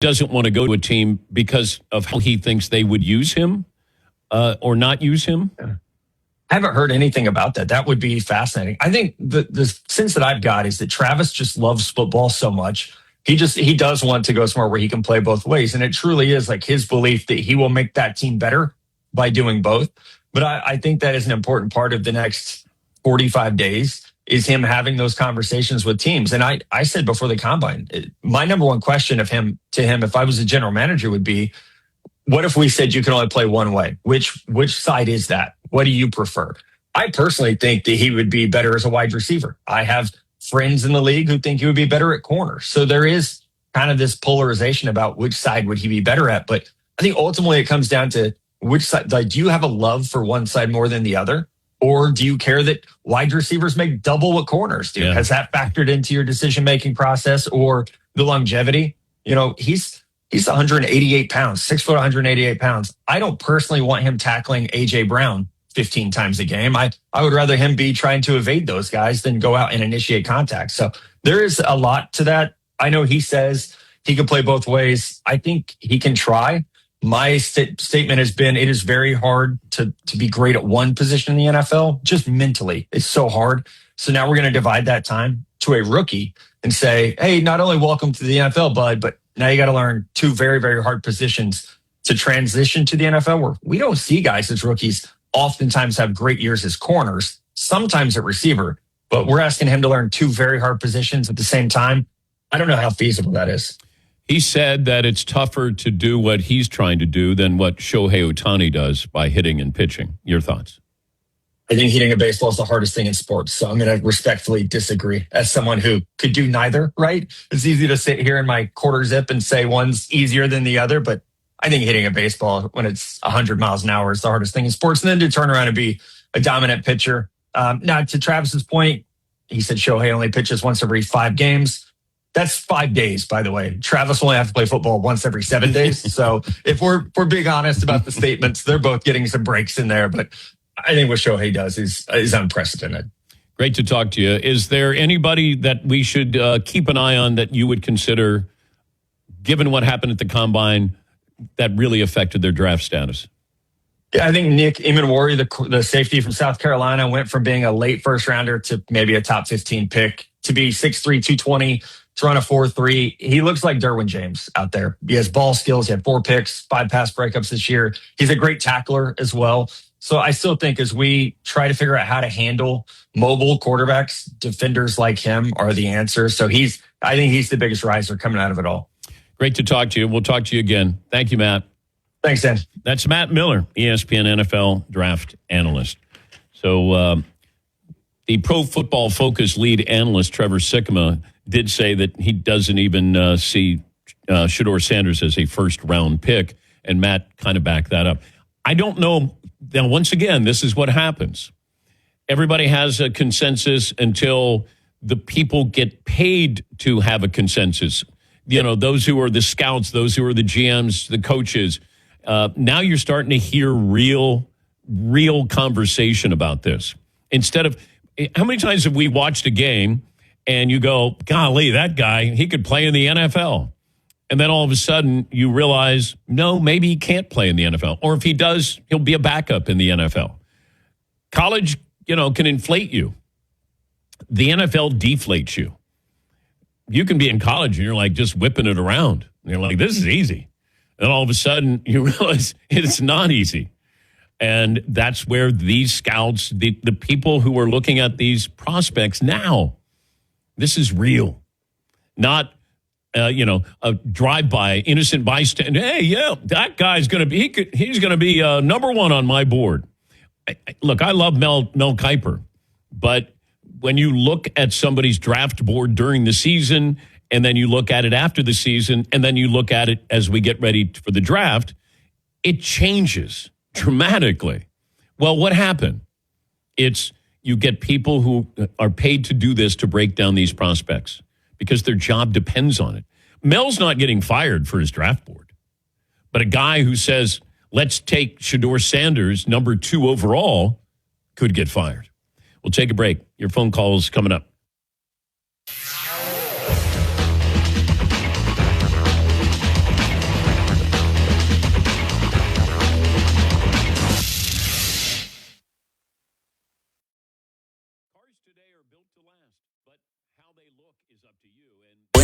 doesn't want to go to a team because of how he thinks they would use him or not use him? I haven't heard anything about that. That would be fascinating. I think the sense that I've got is that Travis just loves football so much. He does want to go somewhere where he can play both ways. And it truly is like his belief that he will make that team better by doing both. But I think that is an important part of the next 45 days is him having those conversations with teams. And I said before the combine, my number one question to him, if I was a general manager, would be, what if we said you can only play one way? Which side is that? What do you prefer? I personally think that he would be better as a wide receiver. I have friends in the league who think he would be better at corner. So there is kind of this polarization about which side would he be better at. But I think ultimately it comes down to which side. Like, do you have a love for one side more than the other? Or do you care that wide receivers make double what corners do? Yeah. Has that factored into your decision-making process or the longevity? You know, he's 188 pounds, 6 foot, 188 pounds. I don't personally want him tackling A.J. Brown 15 times a game. I would rather him be trying to evade those guys than go out and initiate contact. So there is a lot to that. I know he says he can play both ways. I think he can try. My statement has been it is very hard to be great at one position in the NFL, just mentally. It's so hard. So now we're going to divide that time to a rookie and say, hey, not only welcome to the NFL, bud, but now you got to learn two very, very hard positions to transition to the NFL, where we don't see guys as rookies oftentimes have great years as corners, sometimes at receiver, but we're asking him to learn two very hard positions at the same time. I don't know how feasible that is. He said that it's tougher to do what he's trying to do than what Shohei Ohtani does by hitting and pitching. Your thoughts? I think hitting a baseball is the hardest thing in sports. So I'm going to respectfully disagree as someone who could do neither, right? It's easy to sit here in my quarter zip and say one's easier than the other, but I think hitting a baseball when it's 100 miles an hour is the hardest thing in sports. And then to turn around and be a dominant pitcher. Now, to Travis's point, he said Shohei only pitches once every 5 games. That's 5 days, by the way. Travis will only have to play football once every 7 days. So if we're being honest about the statements, they're both getting some breaks in there. But I think what Shohei does is unprecedented. Great to talk to you. Is there anybody that we should keep an eye on that you would consider, given what happened at the Combine, that really affected their draft status? Yeah, I think Nick Emanwari, the safety from South Carolina, went from being a late first rounder to maybe a top 15 pick to be 6'3", 220, to run a 4.3. He looks like Derwin James out there. He has ball skills. He had 4 picks, 5 pass breakups this year. He's a great tackler as well. So I still think as we try to figure out how to handle mobile quarterbacks, defenders like him are the answer. So I think he's the biggest riser coming out of it all. Great to talk to you. We'll talk to you again. Thank you, Matt. Thanks, Dan. That's Matt Miller, ESPN NFL draft analyst. So the Pro Football Focus lead analyst, Trevor Sikkema, did say that he doesn't even see Shedeur Sanders as a first-round pick, and Matt kind of backed that up. I don't know. Now, once again, this is what happens. Everybody has a consensus until the people get paid to have a consensus. You know, those who are the scouts, those who are the GMs, the coaches. Now you're starting to hear real conversation about this. Instead of, how many times have we watched a game and you go, golly, that guy, he could play in the NFL. And then all of a sudden you realize, no, maybe he can't play in the NFL. Or if he does, he'll be a backup in the NFL. College, can inflate you. The NFL deflates you. You can be in college and you're like just whipping it around. And you're like, this is easy. And all of a sudden you realize it's not easy. And that's where these scouts, the people who are looking at these prospects now, this is real. Not, a drive-by, innocent bystander. Hey, yeah, that guy's going to be, he's going to be number one on my board. Look, I love Mel Kiper, but when you look at somebody's draft board during the season, and then you look at it after the season, and then you look at it as we get ready for the draft, it changes dramatically. Well, what happened? It's you get people who are paid to do this to break down these prospects because their job depends on it. Mel's not getting fired for his draft board, but a guy who says, let's take Shedeur Sanders, number 2 overall, could get fired. We'll take a break. Your phone calls coming up.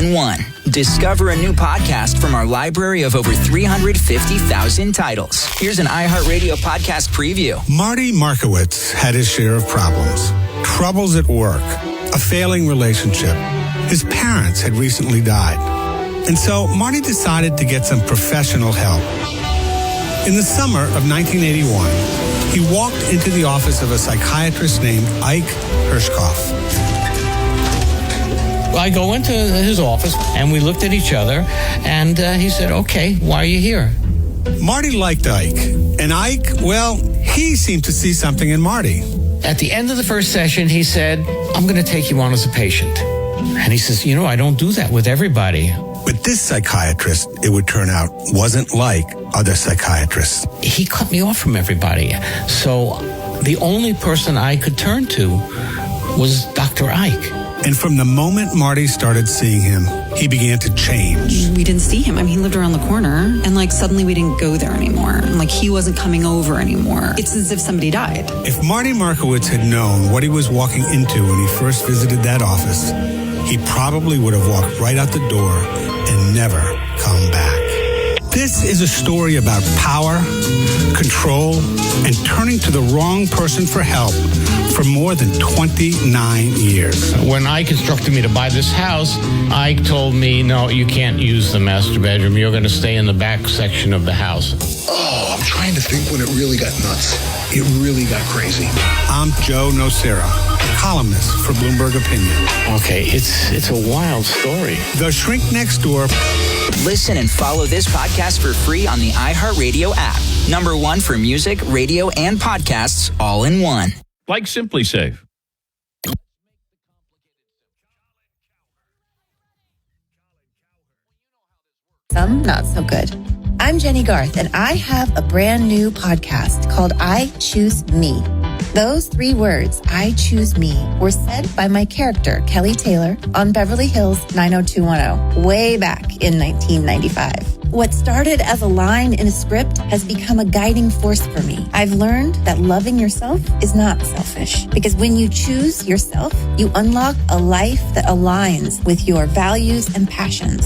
in one. Discover a new podcast from our library of over 350,000 titles. Here's an iHeartRadio podcast preview. Marty Markowitz had his share of problems. Troubles at work, a failing relationship. His parents had recently died. And so Marty decided to get some professional help. In the summer of 1981, he walked into the office of a psychiatrist named Ike Hirschkoff. I go into his office, and we looked at each other, and he said, okay, why are you here? Marty liked Ike, and Ike, well, he seemed to see something in Marty. At the end of the first session, he said, I'm going to take you on as a patient. And he says, I don't do that with everybody. But this psychiatrist, it would turn out, wasn't like other psychiatrists. He cut me off from everybody. So the only person I could turn to was Dr. Ike. And from the moment Marty started seeing him, he began to change. We didn't see him. I mean, he lived around the corner, and suddenly we didn't go there anymore. And he wasn't coming over anymore. It's as if somebody died. If Marty Markowitz had known what he was walking into when he first visited that office, he probably would have walked right out the door and never come back. This is a story about power, control, and turning to the wrong person for help for more than 29 years. When Ike instructed me to buy this house, Ike told me, no, you can't use the master bedroom. You're going to stay in the back section of the house. Oh, I'm trying to think when it really got nuts. It really got crazy. I'm Joe Nocera, columnist for Bloomberg Opinion. Okay, it's a wild story. The Shrink Next Door. Listen and follow this podcast for free on the iHeartRadio app. #1 for music, radio, and podcasts all in one. Like Simply Safe. Some not so good. I'm Jenny Garth, and I have a brand new podcast called I Choose Me. Those 3 words, I choose me, were said by my character, Kelly Taylor, on Beverly Hills 90210, way back in 1995. What started as a line in a script has become a guiding force for me. I've learned that loving yourself is not selfish, because when you choose yourself, you unlock a life that aligns with your values and passions.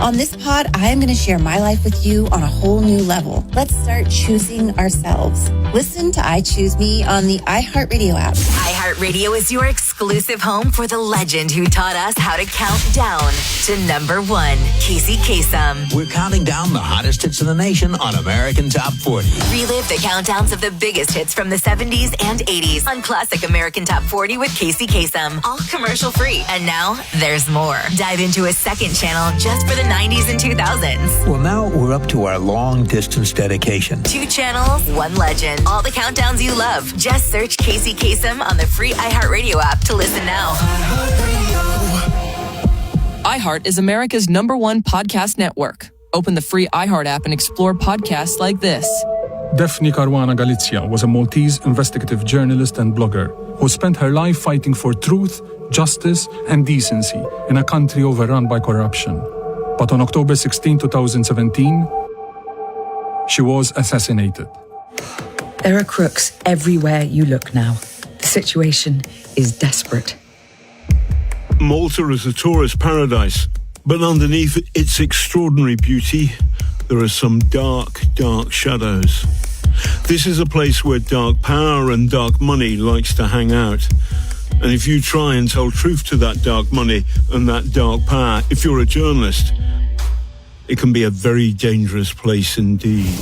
On this pod, I am going to share my life with you on a whole new level. Let's start choosing ourselves. Listen to I Choose Me on the iHeartRadio app. iHeartRadio is your exclusive home for the legend who taught us how to count down to #1, Casey Kasem. We're counting down the hottest hits in the nation on American Top 40. Relive the countdowns of the biggest hits from the 70s and 80s on Classic American Top 40 with Casey Kasem. All commercial free. And now there's more. Dive into a second channel just for the 90s and 2000s. Well, now we're up to our long distance dedication. 2 channels, 1 legend. All the countdowns you love. Just search Casey Kasem on the free iHeartRadio app to listen now. iHeart is America's #1 podcast network. Open the free iHeart app and explore podcasts like this. Daphne Caruana Galizia was a Maltese investigative journalist and blogger who spent her life fighting for truth, justice, and decency in a country overrun by corruption. But on October 16, 2017, she was assassinated. There are crooks everywhere you look now. The situation is desperate. Malta is a tourist paradise, but underneath its extraordinary beauty, there are some dark, dark shadows. This is a place where dark power and dark money likes to hang out. And if you try and tell truth to that dark money and that dark power, if you're a journalist, it can be a very dangerous place indeed.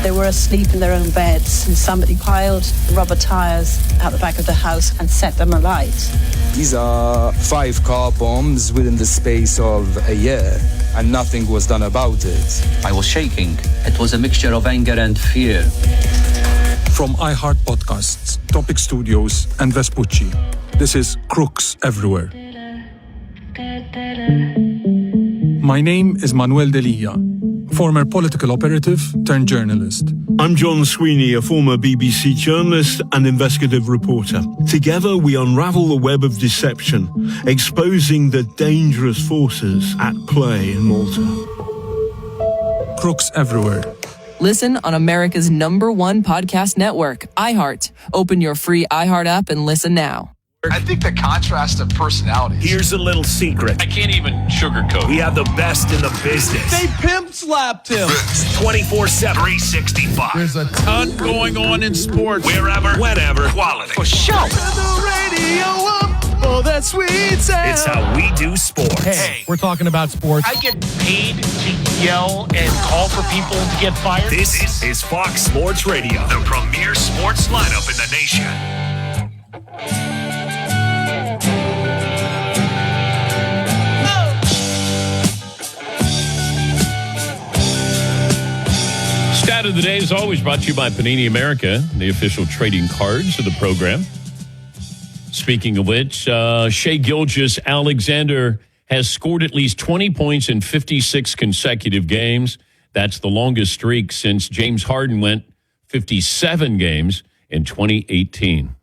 They were asleep in their own beds, and somebody piled rubber tires out the back of the house and set them alight. These are 5 car bombs within the space of a year, and nothing was done about it. I was shaking. It was a mixture of anger and fear. From iHeart Podcasts, Topic Studios, and Vespucci, this is Crooks Everywhere. My name is Manuel Delia, former political operative turned journalist. I'm John Sweeney, a former BBC journalist and investigative reporter. Together we unravel the web of deception, exposing the dangerous forces at play in Malta. Crooks Everywhere. Listen on America's #1 podcast network, iHeart. Open your free iHeart app and listen now. I think the contrast of personalities. Here's a little secret. I can't even sugarcoat. We have the best in the business. They pimp slapped him. 24/7, 365. There's a ton going on in sports. Wherever, whenever, quality. For sure. Turn the radio up for that sweet sound. It's how we do sports. Hey, we're talking about sports. I get paid to yell and call for people to get fired. This is Fox Sports Radio, the premier sports lineup in the nation. Stat of the day is always brought to you by Panini America, the official trading cards of the program. Speaking of which, Shai Gilgeous-Alexander has scored at least 20 points in 56 consecutive games. That's the longest streak since James Harden went 57 games in 2018.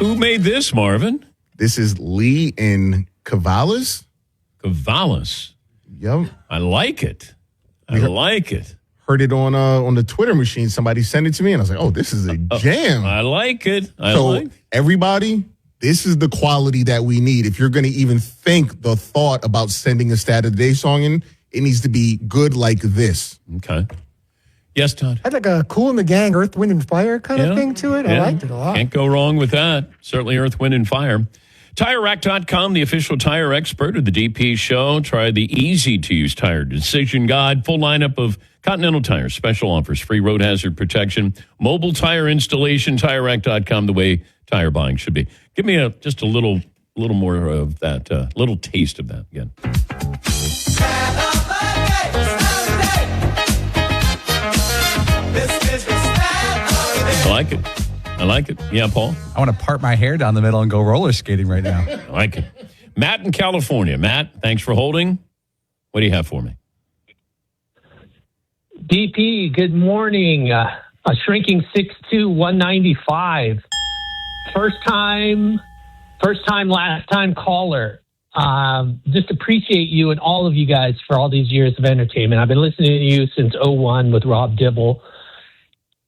Who made this, Marvin? This is Lee in Cavalas. Cavalas. Yep. I like it. I like it. Heard it on the Twitter machine. Somebody sent it to me, and I was like, "Oh, this is a jam." I like it. Everybody, this is the quality that we need. If you're going to even think the thought about sending a Stat of the Day song in, it needs to be good like this. Okay. Yes, Todd. Had like a Kool and the Gang, Earth, Wind, and Fire kind of thing to it. I liked it a lot. Can't go wrong with that. Certainly Earth, Wind, and Fire. TireRack.com, the official tire expert of the DP show. Try the easy-to-use tire decision guide. Full lineup of Continental tires. Special offers. Free road hazard protection. Mobile tire installation. TireRack.com, the way tire buying should be. Give me just a little more of that. Little taste of that again. I like it. Yeah, Paul? I want to part my hair down the middle and go roller skating right now. I like it. Matt in California. Matt, thanks for holding. What do you have for me? DP, good morning. A shrinking 6'2", 195. First time, last time caller. Just appreciate you and all of you guys for all these years of entertainment. I've been listening to you since 2001 with Rob Dibble.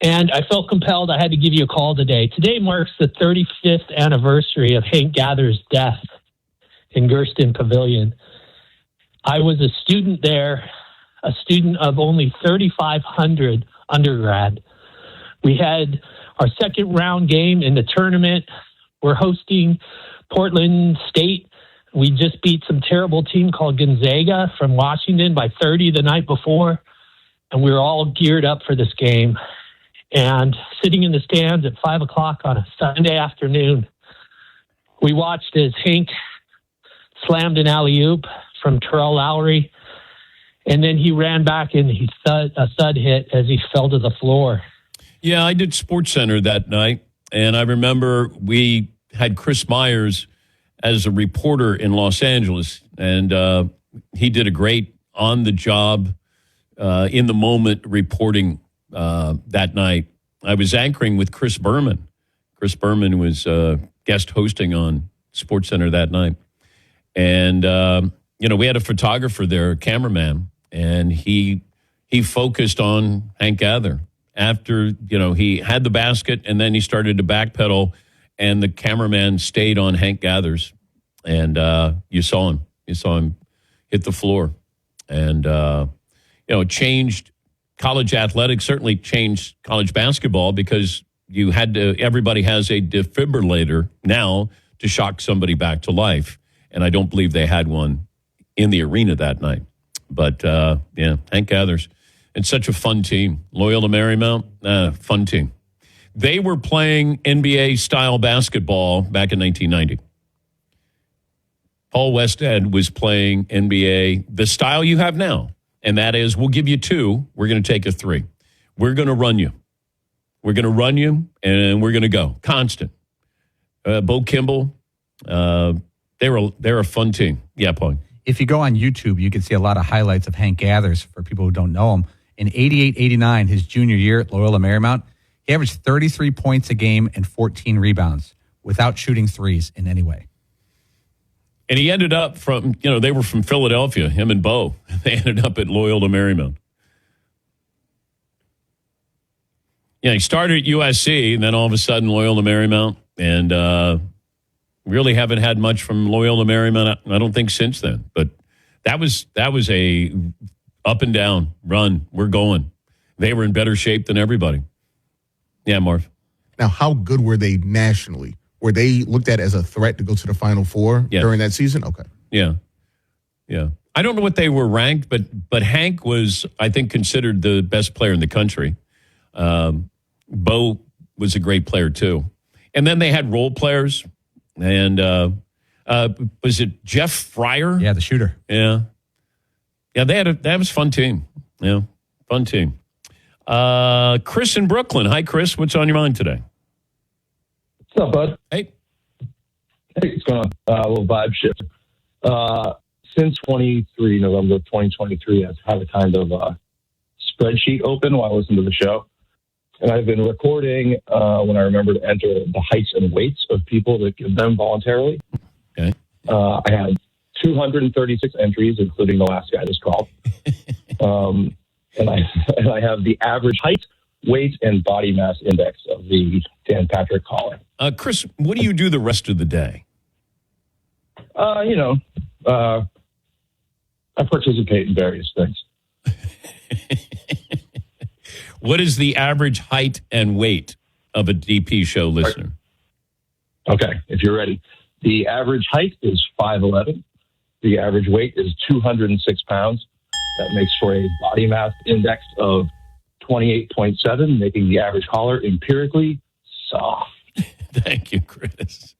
And I felt compelled. I had to give you a call today. Today marks the 35th anniversary of Hank Gather's death in Gersten Pavilion. I was a student there, a student of only 3,500 undergrad. We had our second round game in the tournament. We're hosting Portland State. We just beat some terrible team called Gonzaga from Washington by 30 the night before. And we were all geared up for this game. And sitting in the stands at 5 o'clock on a Sunday afternoon, we watched as Hank slammed an alley-oop from Terrell Lowry, and then he ran back and he a thud hit as he fell to the floor. Yeah, I did SportsCenter that night, and I remember we had Chris Myers as a reporter in Los Angeles, and he did a great on-the-job, in-the-moment reporting that night. I was anchoring with Chris Berman. Chris Berman was guest hosting on SportsCenter that night. And, we had a photographer there, a cameraman, and he focused on Hank Gather. After, he had the basket, and then he started to backpedal, and the cameraman stayed on Hank Gathers. And you saw him hit the floor. And, it changed college athletics, certainly changed college basketball because everybody has a defibrillator now to shock somebody back to life. And I don't believe they had one in the arena that night. But, Hank Gathers. It's such a fun team. Loyola Marymount, fun team. They were playing NBA-style basketball back in 1990. Paul Westhead was playing NBA, the style you have now. And that is, we'll give you 2. We're going to take a 3. We're going to run you. We're going to run you, and we're going to go. Constant. Bo Kimball, they're a fun team. Yeah, Paul. If you go on YouTube, you can see a lot of highlights of Hank Gathers for people who don't know him. In 88-89, his junior year at Loyola Marymount, he averaged 33 points a game and 14 rebounds. without shooting threes in any way. And he ended up they were from Philadelphia, him and Bo. They ended up at Loyola Marymount. Yeah, he started at USC, and then all of a sudden Loyola Marymount, and really haven't had much from Loyola Marymount, I don't think, since then. But that was a up and down run. We're going. They were in better shape than everybody. Yeah, Marv. Now, how good were they nationally? Were they looked at as a threat to go to the Final Four during that season? Okay. Yeah. I don't know what they were ranked, but Hank was, I think, considered the best player in the country. Bo was a great player, too. And then they had role players. And was it Jeff Fryer? Yeah, the shooter. Yeah. Yeah, that was a fun team. Yeah, fun team. Chris in Brooklyn. Hi, Chris. What's on your mind today? What's up, bud? Hey, what's going on? A little vibe shift. Since November 2023, I've had a kind of spreadsheet open while I listen to the show. And I've been recording when I remember to enter the heights and weights of people that give them voluntarily. Okay. I had 236 entries, including the last guy just called. And I have the average height, weight, and body mass index of the Dan Patrick caller. Chris, what do you do the rest of the day? I participate in various things. What is the average height and weight of a DP show listener? Okay, if you're ready. The average height is 5'11". The average weight is 206 pounds. That makes for a body mass index of 28.7, making the average caller empirically soft. Thank you, Chris.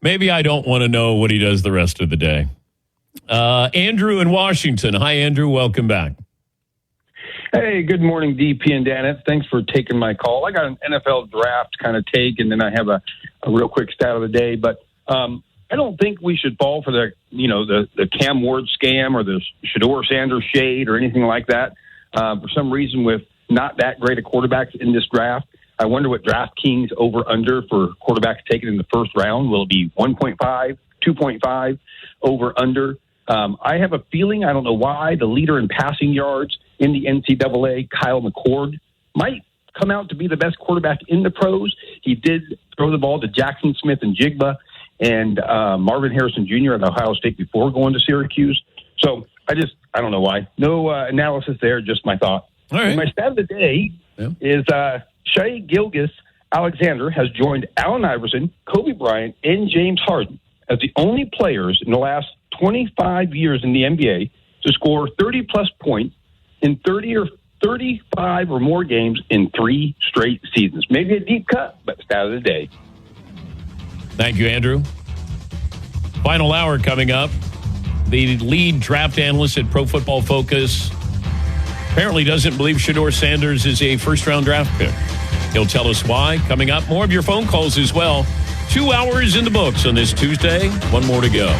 Maybe I don't want to know what he does the rest of the day. Andrew in Washington. Hi, Andrew. Welcome back. Hey, good morning, DP and Dan. Thanks for taking my call. I got an NFL draft kind of take, and then I have a real quick stat of the day. But I don't think we should fall for the Cam Ward scam or the Shedeur Sanders shade or anything like that. For some reason, with not that great of quarterbacks in this draft, I wonder what DraftKings over-under for quarterbacks taken in the first round. Will it be 1.5, 2.5, over-under? I have a feeling, I don't know why, the leader in passing yards in the NCAA, Kyle McCord, might come out to be the best quarterback in the pros. He did throw the ball to Jackson Smith and Jigba and Marvin Harrison Jr. at Ohio State before going to Syracuse. So I don't know why. No analysis there, just my thought. All right. And my stat of the day is Shai Gilgeous-Alexander has joined Allen Iverson, Kobe Bryant, and James Harden as the only players in the last 25 years in the NBA to score 30-plus points in 30 or 35 or more games in 3 straight seasons. Maybe a deep cut, but stat of the day. Thank you, Andrew. Final hour coming up. The lead draft analyst at Pro Football Focus apparently doesn't believe Shedeur Sanders is a first-round draft pick. He'll tell us why. Coming up, more of your phone calls as well. 2 hours in the books on this Tuesday. One more to go.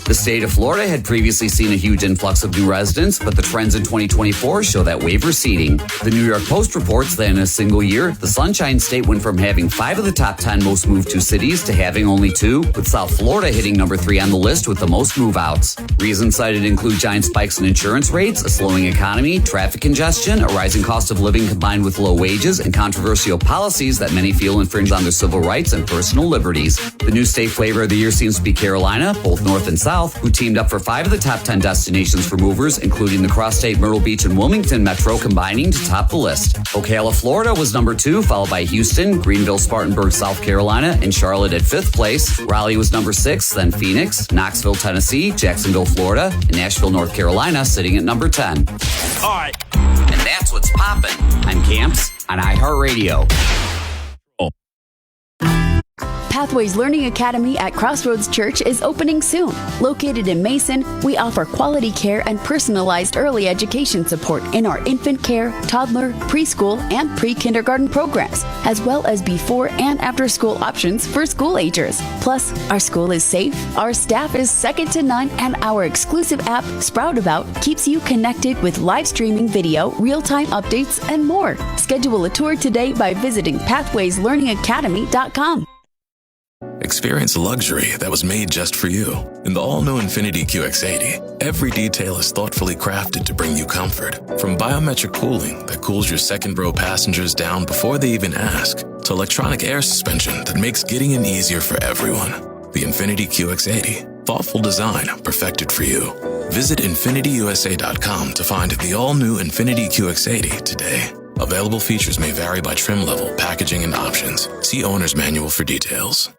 The state of Florida had previously seen a huge influx of new residents, but the trends in 2024 show that wave receding. The New York Post reports that in a single year, the Sunshine State went from having 5 of the top 10 most moved to cities to having only 2, with South Florida hitting number 3 on the list with the most move-outs. Reasons cited include giant spikes in insurance rates, a slowing economy, traffic congestion, a rising cost of living combined with low wages, and controversial policies that many feel infringe on their civil rights and personal liberties. The new state flavor of the year seems to be Carolina, both north and south, who teamed up for 5 of the top 10 destinations for movers, including the cross-state Myrtle Beach and Wilmington metro combining to top the list. Ocala, Florida was number 2, followed by Houston, Greenville, Spartanburg, South Carolina, and Charlotte at 5th place. Raleigh was number 6, then Phoenix, Knoxville, Tennessee, Jacksonville, Florida, and Nashville, North Carolina, sitting at number 10. All right. And that's what's poppin'. I'm Camps on iHeartRadio. Pathways Learning Academy at Crossroads Church is opening soon. Located in Mason, we offer quality care and personalized early education support in our infant care, toddler, preschool, and pre-kindergarten programs, as well as before and after school options for school agers. Plus, our school is safe, our staff is second to none, and our exclusive app, Sprout About, keeps you connected with live streaming video, real-time updates, and more. Schedule a tour today by visiting pathwayslearningacademy.com. Experience luxury that was made just for you. In the all-new Infiniti QX80, every detail is thoughtfully crafted to bring you comfort. From biometric cooling that cools your second-row passengers down before they even ask, to electronic air suspension that makes getting in easier for everyone. The Infiniti QX80. Thoughtful design perfected for you. Visit InfinityUSA.com to find the all-new Infiniti QX80 today. Available features may vary by trim level, packaging, and options. See owner's manual for details.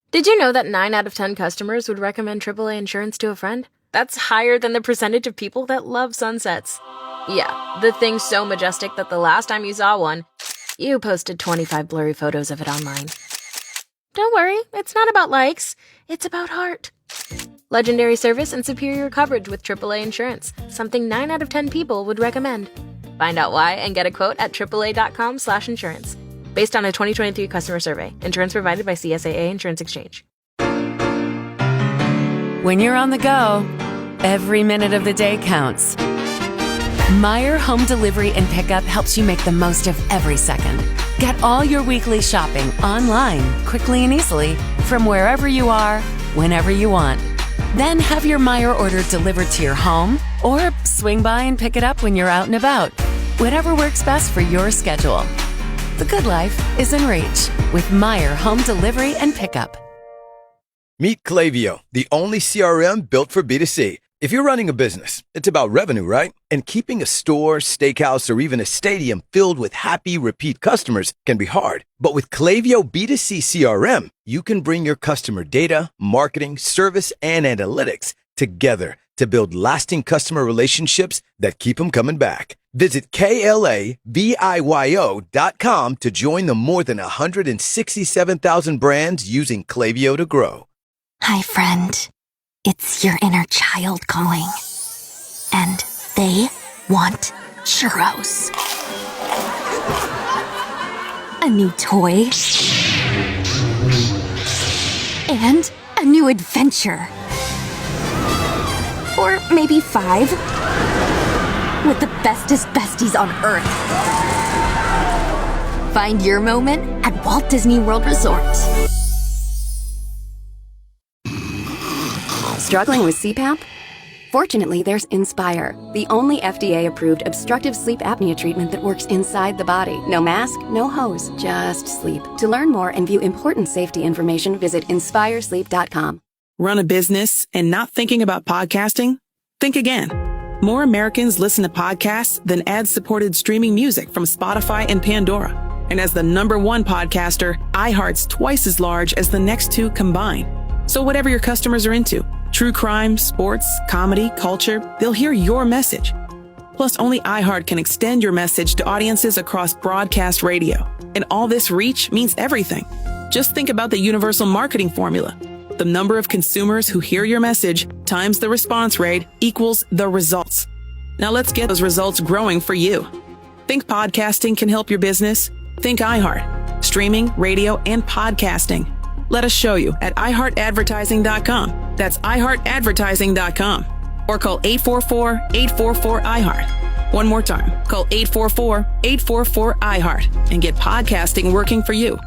Did you know that 9 out of 10 customers would recommend AAA insurance to a friend? That's higher than the percentage of people that love sunsets. Yeah, the thing's so majestic that the last time you saw one, you posted 25 blurry photos of it online. Don't worry, it's not about likes, it's about heart. Legendary service and superior coverage with AAA insurance, something 9 out of 10 people would recommend. Find out why and get a quote at AAA.com/insurance. Based on a 2023 customer survey. Insurance provided by CSAA Insurance Exchange. When you're on the go, every minute of the day counts. Meijer Home Delivery and Pickup helps you make the most of every second. Get all your weekly shopping online, quickly and easily, from wherever you are, whenever you want. Then have your Meijer order delivered to your home, or swing by and pick it up when you're out and about. Whatever works best for your schedule. The good life is in reach with Meijer Home Delivery and Pickup. Meet Klaviyo, the only CRM built for B2C. If you're running a business, it's about revenue, right? And keeping a store, steakhouse, or even a stadium filled with happy, repeat customers can be hard. But with Klaviyo B2C CRM, you can bring your customer data, marketing, service, and analytics together to build lasting customer relationships that keep them coming back. Visit KLAVIYO.com to join the more than 167,000 brands using Klaviyo to grow. Hi, friend. It's your inner child calling. And they want churros. A new toy. And a new adventure. Or maybe 5. With the bestest besties on Earth. Find your moment at Walt Disney World Resort. Struggling with CPAP? Fortunately, there's Inspire, the only FDA-approved obstructive sleep apnea treatment that works inside the body. No mask, no hose, just sleep. To learn more and view important safety information, visit inspiresleep.com. Run a business and not thinking about podcasting? Think again. More Americans listen to podcasts than ad-supported streaming music from Spotify and Pandora. And as the #1 podcaster, iHeart's twice as large as the next 2 combined. So whatever your customers are into, true crime, sports, comedy, culture, they'll hear your message. Plus, only iHeart can extend your message to audiences across broadcast radio. And all this reach means everything. Just think about the universal marketing formula. The number of consumers who hear your message times the response rate equals the results. Now let's get those results growing for you. Think podcasting can help your business? Think iHeart. Streaming, radio, and podcasting. Let us show you at iHeartAdvertising.com. That's iHeartAdvertising.com. Or call 844-844-iHeart. One more time. Call 844-844-iHeart and get podcasting working for you.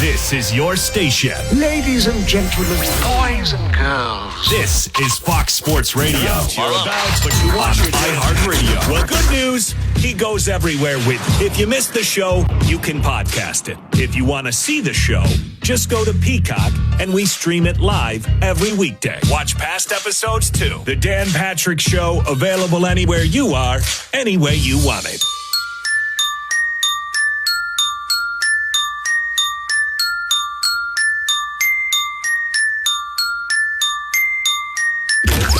This is your station. Ladies and gentlemen, boys and girls. This is Fox Sports Radio. You're about, but you watch on iHeartRadio. Well, good news. He goes everywhere with. If you missed the show, you can podcast it. If you want to see the show, just go to Peacock and we stream it live every weekday. Watch past episodes too. The Dan Patrick Show, available anywhere you are, any way you want it.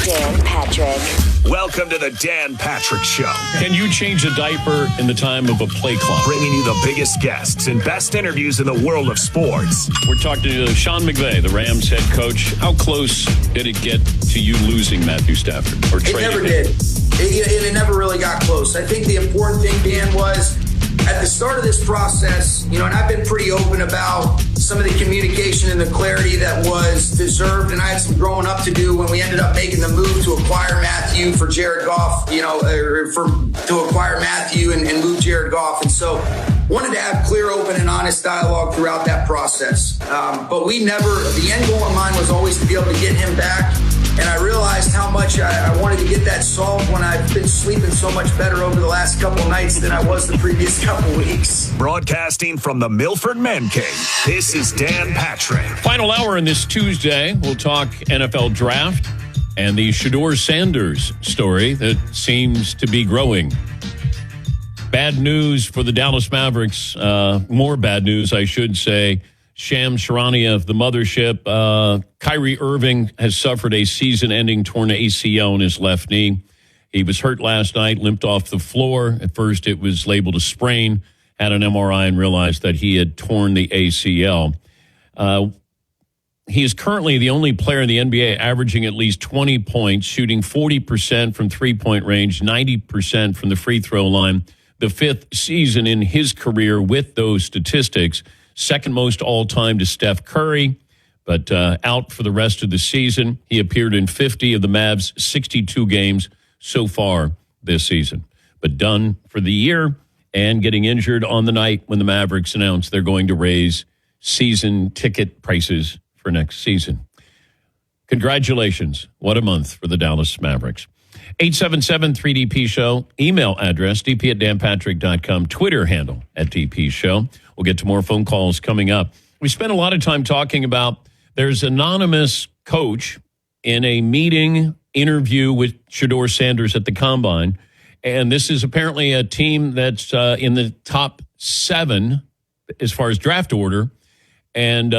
Dan Patrick. Welcome Welcome to the Dan Patrick Show. Can you change a diaper in the time of a play clock? Bringing you the biggest guests and best interviews in the world of sports. We're talking to Sean McVay, the Rams head coach. How close did it get to you losing Matthew Stafford? Or it never did. It never really got close. I think the important thing, Dan, was at the start of this process, and I've been pretty open about some of the communication and the clarity that was deserved, and I had some growing up to do when we ended up making the move to acquire Matthew for Jared Goff, to acquire Matthew and move Jared Goff. And so wanted to have clear, open, and honest dialogue throughout that process. But the end goal in mind was always to be able to get him back. And I realized how much I wanted to get that solved when I've been sleeping so much better over the last couple nights than I was the previous couple weeks. Broadcasting from the Milford Man Cave, this is Dan Patrick. Final hour on this Tuesday, we'll talk NFL draft and the Shedeur Sanders story that seems to be growing. Bad news for the Dallas Mavericks. More bad news, I should say. Shams Charania of the mothership. Kyrie Irving has suffered a season-ending torn ACL in his left knee. He was hurt last night, limped off the floor. At first, it was labeled a sprain. Had an MRI and realized that he had torn the ACL. He is currently the only player in the NBA averaging at least 20 points, shooting 40% from three-point range, 90% from the free throw line. The fifth season in his career with those statistics. Second most all-time to Steph Curry, but out for the rest of the season. He appeared in 50 of the Mavs' 62 games so far this season, but done for the year and getting injured on the night when the Mavericks announced they're going to raise season ticket prices for next season. Congratulations. What a month for the Dallas Mavericks. 877-3DP Show. Email address, dp@danpatrick.com. Twitter handle @DP Show. We'll get to more phone calls coming up. We spent a lot of time talking about there's an anonymous coach in a meeting interview with Shedeur Sanders at the Combine. And this is apparently a team that's in the top 7 as far as draft order. And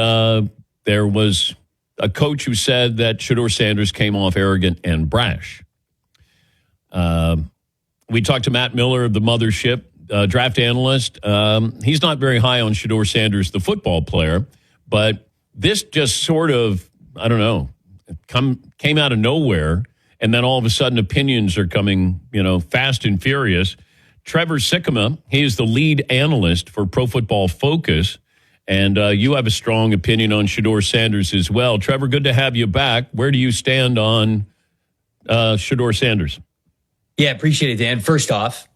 there was a coach who said that Shedeur Sanders came off arrogant and brash. We talked to Matt Miller of the mothership, draft analyst. He's not very high on Shedeur Sanders, the football player, but this just sort of, I don't know, came out of nowhere, and then all of a sudden opinions are coming, fast and furious. Trevor Sikkema, he is the lead analyst for Pro Football Focus, and you have a strong opinion on Shedeur Sanders as well. Trevor, good to have you back. Where do you stand on Shedeur Sanders? Yeah, appreciate it, Dan. First off,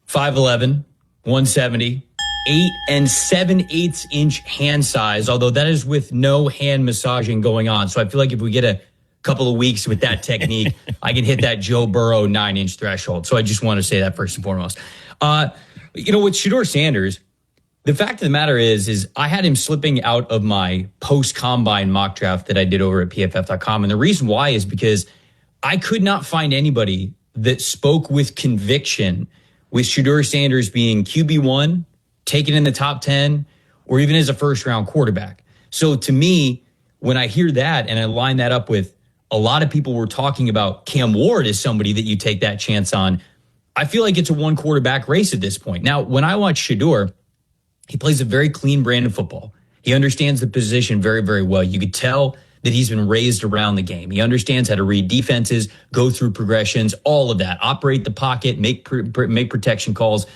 5'11", 170, 8 7/8 inch hand size, although that is with no hand massaging going on. So I feel like if we get a couple of weeks with that technique, I can hit that Joe Burrow 9-inch threshold. So I just want to say that first and foremost. With Shedeur Sanders, the fact of the matter is I had him slipping out of my post-combine mock draft that I did over at PFF.com. And the reason why is because I could not find anybody that spoke with conviction with Shedeur Sanders being QB1, taken in the top 10, or even as a first-round quarterback. So to me, when I hear that and I line that up with a lot of people were talking about Cam Ward as somebody that you take that chance on, I feel like it's a one-quarterback race at this point. Now, when I watch Shedeur, he plays a very clean brand of football. He understands the position very, very well. You could tell that he's been raised around the game. He understands how to read defenses, go through progressions, all of that, operate the pocket, make protection calls.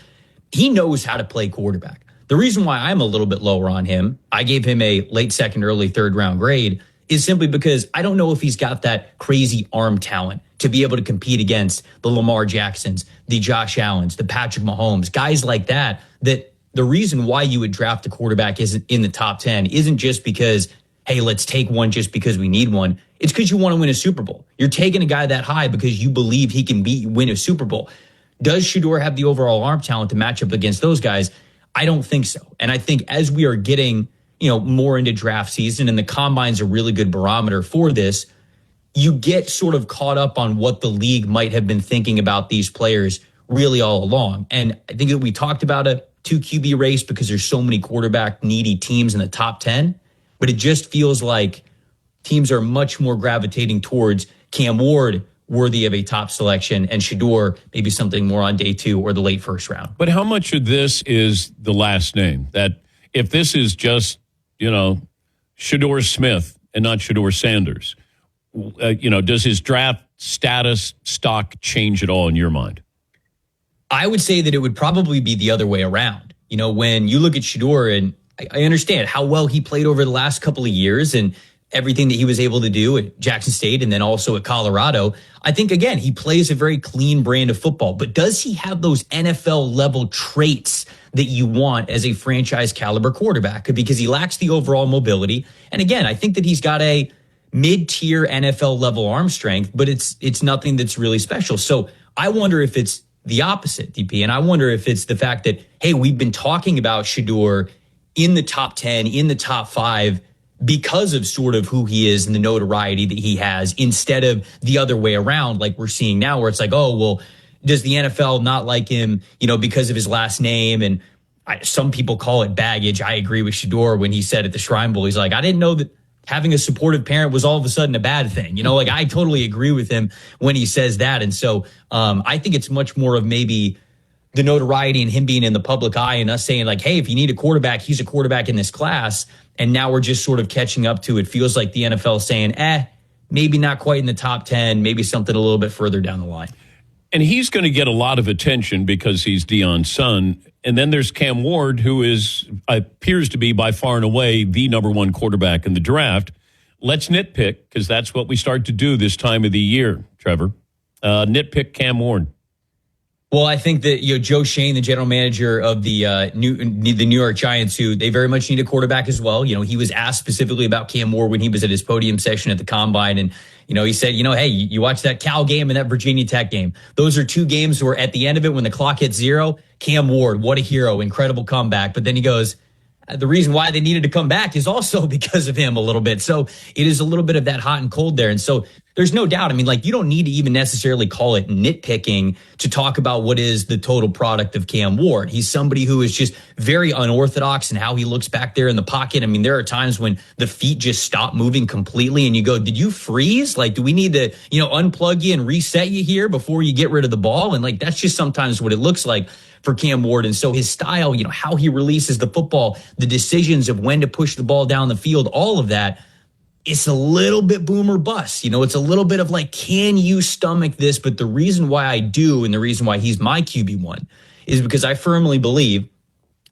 He knows how to play quarterback. The reason why I'm a little bit lower on him, I gave him a late second, early third round grade, is simply because I don't know if he's got that crazy arm talent to be able to compete against the Lamar Jacksons, the Josh Allens, the Patrick Mahomes, guys like that, that the reason why you would draft a quarterback isn't in the top 10 isn't just because, hey, let's take one just because we need one. It's because you want to win a Super Bowl. You're taking a guy that high because you believe he can win a Super Bowl. Does Shedeur have the overall arm talent to match up against those guys? I don't think so. And I think as we are getting, more into draft season, and the combine's a really good barometer for this, you get sort of caught up on what the league might have been thinking about these players really all along. And I think that we talked about a 2 QB race because there's so many quarterback needy teams in the top 10, but it just feels like teams are much more gravitating towards Cam Ward worthy of a top selection, and Shedeur maybe something more on day 2 or the late first round. But how much of this is the last name? That if this is just, Shedeur Smith and not Shedeur Sanders, does his draft status stock change at all in your mind? I would say that it would probably be the other way around. When you look at Shedeur, and I understand how well he played over the last couple of years and everything that he was able to do at Jackson State and then also at Colorado. I think, again, he plays a very clean brand of football. But does he have those NFL-level traits that you want as a franchise-caliber quarterback? Because he lacks the overall mobility. And, again, I think that he's got a mid-tier NFL-level arm strength, but it's nothing that's really special. So I wonder if it's the opposite, DP. And I wonder if it's the fact that, hey, we've been talking about Shedeur in the top 10, in the top 5, because of sort of who he is and the notoriety that he has, instead of the other way around, like we're seeing now, where it's like, oh, well, does the NFL not like him, because of his last name? And some people call it baggage. I agree with Shedeur when he said at the Shrine Bowl, he's like, I didn't know that having a supportive parent was all of a sudden a bad thing. I totally agree with him when he says that. And so I think it's much more of maybe the notoriety and him being in the public eye and us saying like, hey, if you need a quarterback, he's a quarterback in this class. And now we're just sort of catching up to it. Feels like the NFL is saying, maybe not quite in the top 10, maybe something a little bit further down the line. And he's going to get a lot of attention because he's Deion's son. And then there's Cam Ward, who appears to be by far and away the number 1 quarterback in the draft. Let's nitpick, because that's what we start to do this time of the year, Trevor. Nitpick Cam Ward. Well, I think that Joe Shane, the general manager of the New York Giants, who they very much need a quarterback as well. He was asked specifically about Cam Ward when he was at his podium session at the Combine, and he said, hey, you watch that Cal game and that Virginia Tech game. Those are 2 games where at the end of it, when the clock hits 0, Cam Ward, what a hero, incredible comeback. But then he goes, the reason why they needed to come back is also because of him a little bit. So it is a little bit of that hot and cold there. And so there's no doubt. I mean, you don't need to even necessarily call it nitpicking to talk about what is the total product of Cam Ward. He's somebody who is just very unorthodox in how he looks back there in the pocket. I mean, there are times when the feet just stop moving completely and you go, did you freeze? Do we need to, unplug you and reset you here before you get rid of the ball? And that's just sometimes what it looks like for Cam Ward. And so his style, how he releases the football, the decisions of when to push the ball down the field, all of that, it's a little bit boom or bust. It's a little bit of can you stomach this? But the reason why I do, and the reason why he's my QB1, is because I firmly believe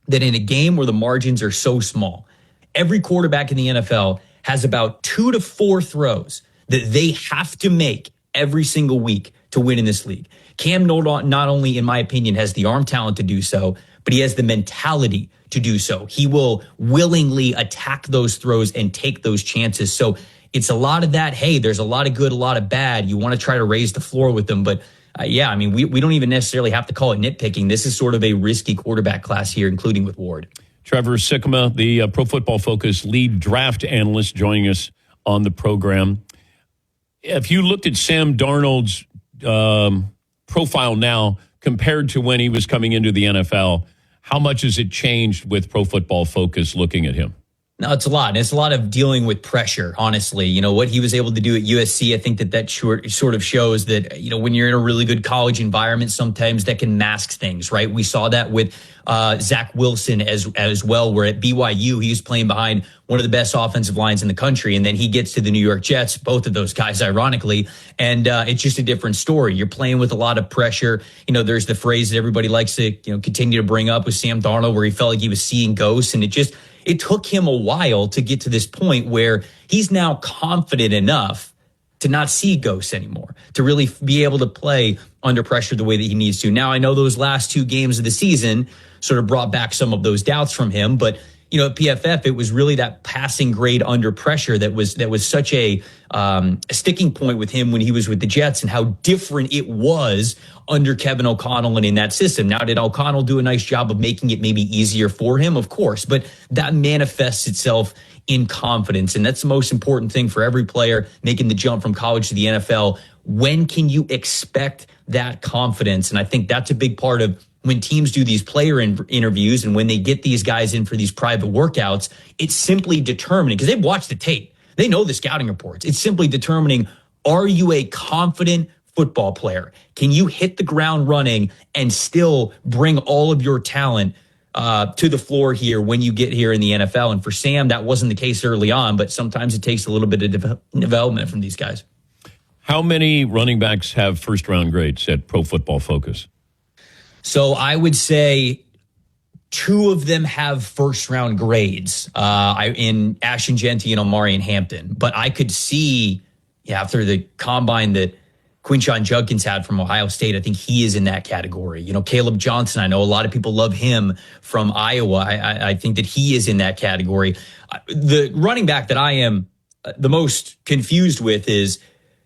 that in a game where the margins are so small, every quarterback in the NFL has about 2 to 4 throws that they have to make every single week to win in this league. Cam not only, in my opinion, has the arm talent to do so, but he has the mentality to do so. He will willingly attack those throws and take those chances. So it's a lot of that. Hey, there's a lot of good, a lot of bad. You want to try to raise the floor with them. But we don't even necessarily have to call it nitpicking. This is sort of a risky quarterback class here, including with Ward. Trevor Sikkema, the Pro Football Focus lead draft analyst, joining us on the program. If you looked at Sam Darnold's profile now compared to when he was coming into the NFL, how much has it changed with Pro Football Focus looking at him? No, it's a lot. And it's a lot of dealing with pressure, honestly. What he was able to do at USC, I think that sort of shows that, when you're in a really good college environment, sometimes that can mask things, right? We saw that with Zach Wilson as well, where at BYU, he was playing behind one of the best offensive lines in the country. And then he gets to the New York Jets, both of those guys, ironically. And it's just a different story. You're playing with a lot of pressure. There's the phrase that everybody likes to, continue to bring up with Sam Darnold, where he felt like he was seeing ghosts. And it took him a while to get to this point where he's now confident enough to not see ghosts anymore, to really be able to play under pressure the way that he needs to. Now, I know those last 2 games of the season sort of brought back some of those doubts from him, but at PFF, it was really that passing grade under pressure that was such a sticking point with him when he was with the Jets, and how different it was under Kevin O'Connell and in that system. Now, did O'Connell do a nice job of making it maybe easier for him? Of course, but that manifests itself in confidence, and that's the most important thing for every player making the jump from college to the NFL. When can you expect that confidence? And I think that's a big part of when teams do these player interviews and when they get these guys in for these private workouts. It's simply determining, because they've watched the tape, they know the scouting reports. It's simply determining, are you a confident football player? Can you hit the ground running and still bring all of your talent to the floor here when you get here in the NFL? And for Sam, that wasn't the case early on, but sometimes it takes a little bit of development from these guys. How many running backs have first-round grades at Pro Football Focus? So I would say 2 of them have first-round grades in Ashton Genty and Omarion Hampton. But I could see after the combine that Quinshon Judkins had from Ohio State, I think he is in that category. You know, Caleb Johnson, I know a lot of people love him from Iowa. I think that he is in that category. The running back that I am the most confused with is,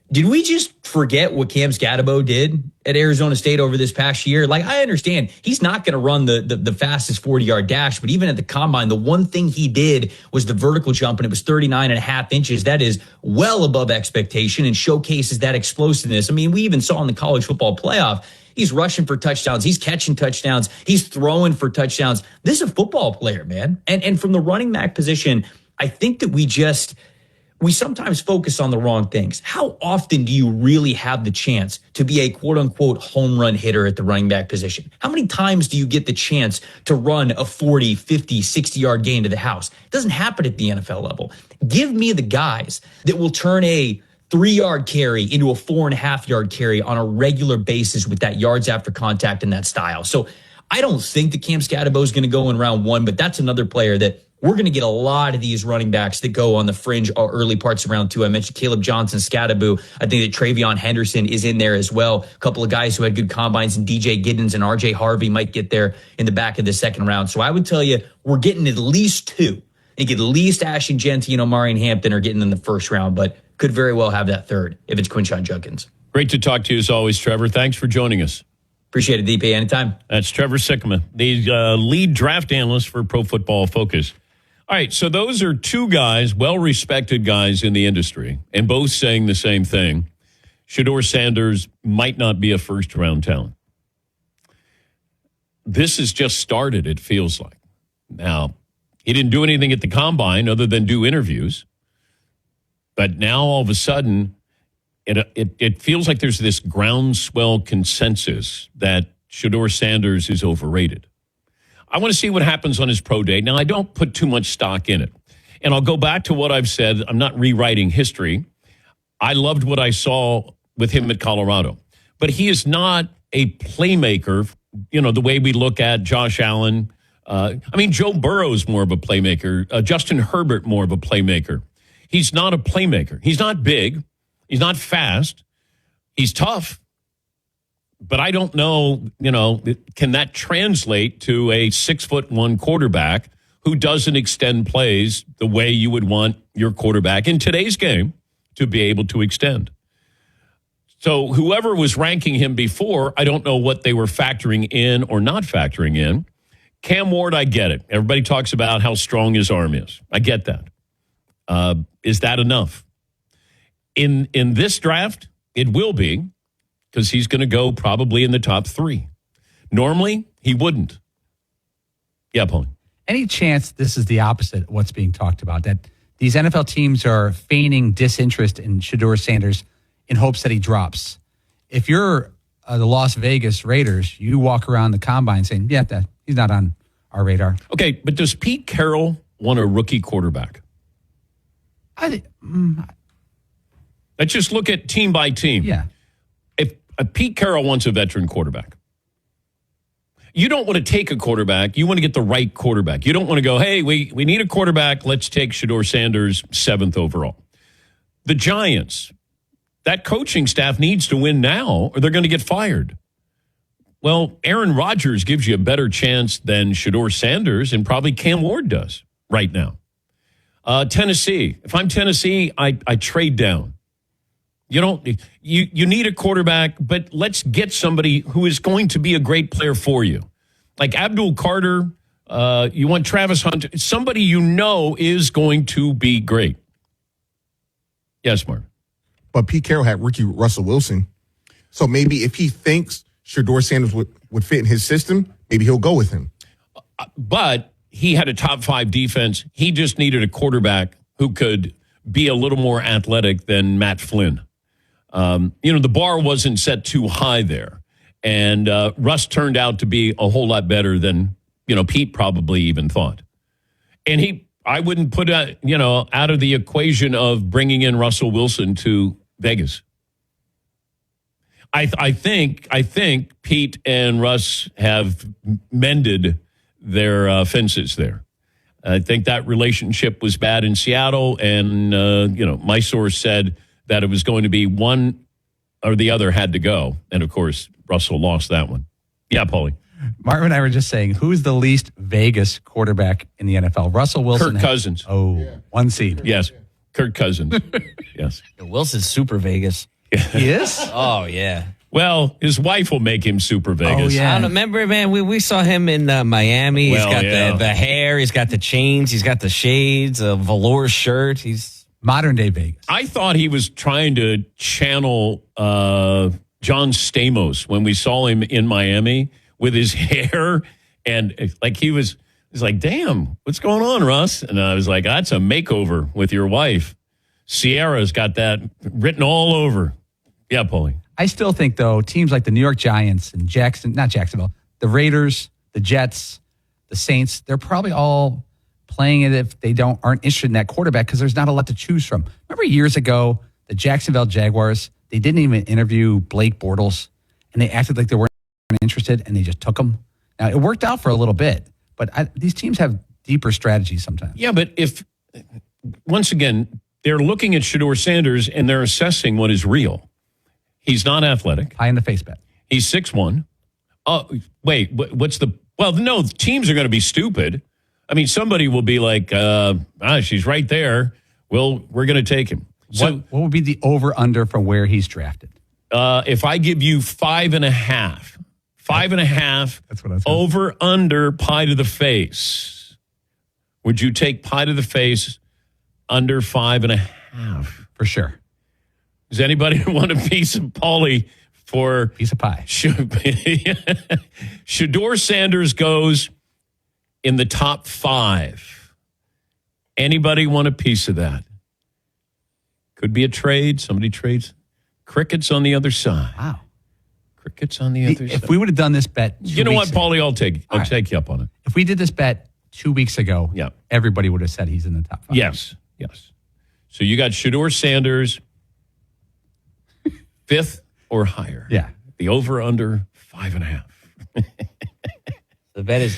did we just forget what Cam Scatabo did at Arizona State over this past year? Like, I understand he's not going to run the fastest 40-yard dash, but even at the combine, the one thing he did was the vertical jump, and it was 39.5 inches. That is well above expectation and showcases that explosiveness. I mean, we even saw in the college football playoff, he's rushing for touchdowns. He's catching touchdowns. He's throwing for touchdowns. This is a football player, man. And from the running back position, I think that we sometimes focus on the wrong things. How often do you really have the chance to be a quote unquote home run hitter at the running back position? How many times do you get the chance to run a 40, 50, 60-yard gain to the house? It doesn't happen at the NFL level. Give me the guys that will turn a 3-yard carry into a 4.5-yard carry on a regular basis with that yards after contact and that style. So I don't think that Cam Scatabo is going to go in round 1, but that's another player that we're going to get a lot of these running backs that go on the fringe or early parts of round 2. I mentioned Caleb Johnson, Scatabo. I think that Travion Henderson is in there as well. A couple of guys who had good combines, and DJ Giddens and RJ Harvey might get there in the back of the second round. So I would tell you, we're getting at least 2. I think at least Ashton Genty and Omarion Hampton are getting in the first round, but could very well have that third if it's Quinshon Judkins. Great to talk to you as always, Trevor. Thanks for joining us. Appreciate it, DP. Anytime. That's Trevor Sikkema, the lead draft analyst for Pro Football Focus. All right, so those are 2 guys, well-respected guys in the industry, and both saying the same thing. Shedeur Sanders might not be a first-round talent. This has just started, it feels like. Now, he didn't do anything at the combine other than do interviews. But now, all of a sudden, it feels like there's this groundswell consensus that Shedeur Sanders is overrated. I want to see what happens on his pro day. Now, I don't put too much stock in it. And I'll go back to what I've said. I'm not rewriting history. I loved what I saw with him at Colorado. But he is not a playmaker, you know, the way we look at Josh Allen. Joe Burrow's more of a playmaker. Justin Herbert more of a playmaker. He's not a playmaker. He's not big. He's not fast. He's tough. But I don't know, can that translate to a 6'1" quarterback who doesn't extend plays the way you would want your quarterback in today's game to be able to extend? So whoever was ranking him before, I don't know what they were factoring in or not factoring in. Cam Ward, I get it. Everybody talks about how strong his arm is. I get that. Is that enough? In this draft, it will be, because he's going to go probably in the top 3. Normally, he wouldn't. Yeah, Paul. Any chance this is the opposite of what's being talked about, that these NFL teams are feigning disinterest in Shedeur Sanders in hopes that he drops? If you're the Las Vegas Raiders, you walk around the combine saying, he's not on our radar. Okay, but does Pete Carroll want a rookie quarterback? Let's just look at team by team. Yeah. If Pete Carroll wants a veteran quarterback, you don't want to take a quarterback. You want to get the right quarterback. You don't want to go, hey, we need a quarterback. Let's take Shedeur Sanders 7th overall. The Giants, that coaching staff needs to win now or they're going to get fired. Well, Aaron Rodgers gives you a better chance than Shedeur Sanders, and probably Cam Ward does right now. Tennessee, if I'm Tennessee, I trade down. You need a quarterback, but let's get somebody who is going to be a great player for you. Like Abdul Carter, you want Travis Hunter, somebody is going to be great. Yes, Mark. But Pete Carroll had rookie Russell Wilson. So maybe if he thinks Shedeur Sanders would fit in his system, maybe he'll go with him. But he had a top 5 defense. He just needed a quarterback who could be a little more athletic than Matt Flynn. The bar wasn't set too high there. And Russ turned out to be a whole lot better than, Pete probably even thought. And I wouldn't put, out of the equation of bringing in Russell Wilson to Vegas. I think Pete and Russ have mended their fences there. I think that relationship was bad in Seattle, and my source said that it was going to be one or the other had to go, and of course Russell lost that one. Yeah, Paulie. Marvin and I were just saying, who's the least Vegas quarterback in the NFL? Russell Wilson. Kirk Cousins. One seed. Yes, Kirk Cousins. Yes. Wilson's super Vegas. He is? Oh, yeah. Well, his wife will make him super Vegas. Oh, yeah. I don't remember, man, we saw him in Miami. He's got the hair. He's got the chains. He's got the shades, a velour shirt. He's modern day Vegas. I thought he was trying to channel John Stamos when we saw him in Miami with his hair. And like he's like, damn, what's going on, Russ? And I was like, that's a makeover with your wife. Sierra's got that written all over. Yeah, Paulie. I still think, though, teams like the New York Giants and Jacksonville, the Raiders, the Jets, the Saints, they're probably all playing it if they aren't interested in that quarterback because there's not a lot to choose from. Remember years ago, the Jacksonville Jaguars, they didn't even interview Blake Bortles, and they acted like they weren't interested, and they just took him. Now, it worked out for a little bit, but these teams have deeper strategies sometimes. Yeah, but once again, they're looking at Shedeur Sanders, and they're assessing what is real. He's not athletic. High in the face bet. He's 6'1". Oh, wait, what's the... Well, no, teams are going to be stupid. I mean, somebody will be like, she's right there. Well, we're going to take him. So, what would be the over-under from where he's drafted? If I give you 5.5, 5.5, that's what I said. Over-under pie to the face, would you take pie to the face under 5.5? For sure. Does anybody want a piece of Paulie for piece of pie? Shedeur Sanders goes in the top 5. Anybody want a piece of that? Could be a trade. Somebody trades. Crickets on the other side. Wow. Crickets on the other side. If we would have done this bet, you know what, Paulie? I'll take you up on it. If we did this bet 2 weeks ago, everybody would have said he's in the top 5. Yes. So you got Shedeur Sanders. 5th or higher. Yeah. The over-under 5.5. The bet is,